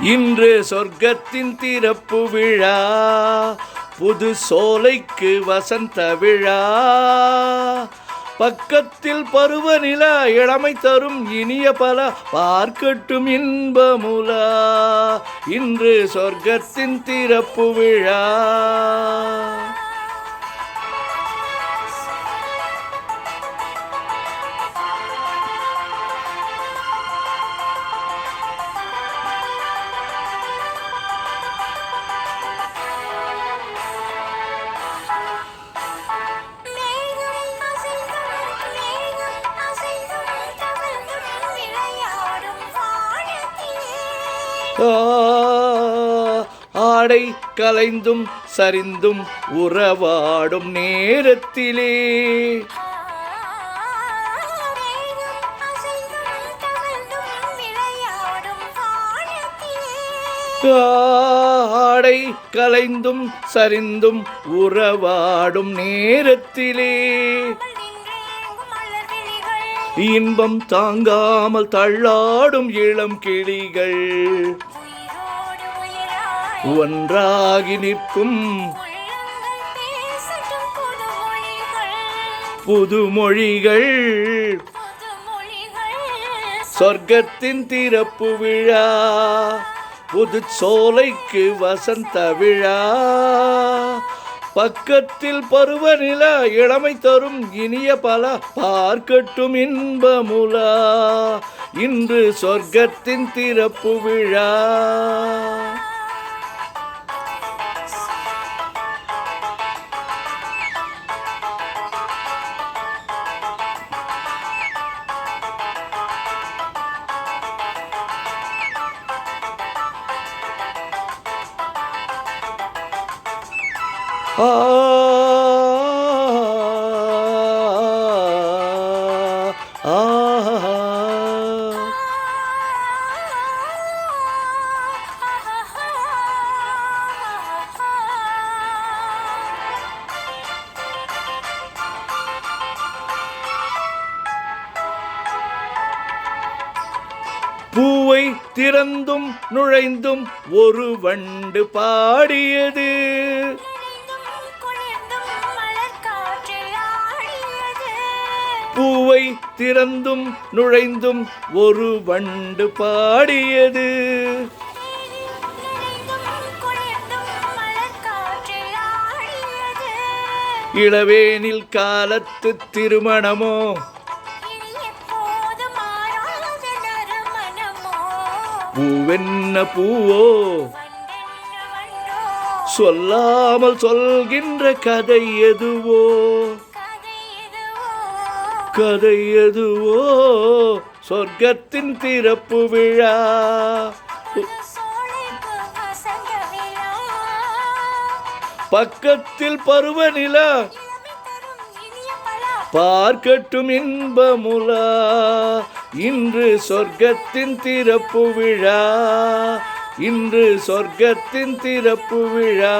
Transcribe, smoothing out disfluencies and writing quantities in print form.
இன்று சொர்க்கத்தின் திறப்பு விழா, புது சோலைக்கு வசந்த விழா. பக்கத்தில் பருவநிலா, இளமை தரும் இனிய பல பார்க்கட்டும் இன்பமுலா. இன்று சொர்க்கத்தின் திறப்பு விழா. ஆடை கலைந்தும் சரிந்தும் உறவாடும் நேரத்திலே ஆடை கலைந்தும் சரிந்தும் உறவாடும் நேரத்திலே இன்பம் தாங்காமல் தள்ளாடும் இளம் கிளிகள் ஒன்றாகி நிற்கும் புதுமொழிகள். சொர்க்கத்தின் திறப்பு விழா, புது சோலைக்கு வசந்த விழா. பக்கத்தில் பருவநிலா, இளமை தரும் இனிய பல பார்க்கட்டும் இன்பமுலா. இன்று சொர்க்கத்தின் திறப்பு விழா. பூவை திறந்தும் நுழைந்தும் ஒரு வண்டு பாடியது. பூவை திறந்தும் நுழைந்தும் ஒரு வண்டு பாடியது. இளவேனில் காலத்து திருமணமோ, பூவென்ன பூவோ, சொல்லாமல் சொல்கின்ற கதை எதுவோ, கதை எதுவோ. சொர்க்கத்தின் திறப்பு விழா. பக்கத்தில் பருவநிலா, பார்க்கட்டும் இன்பமுலா. இன்று சொர்க்கத்தின் திறப்பு விழா. இன்று சொர்க்கத்தின் திறப்பு விழா.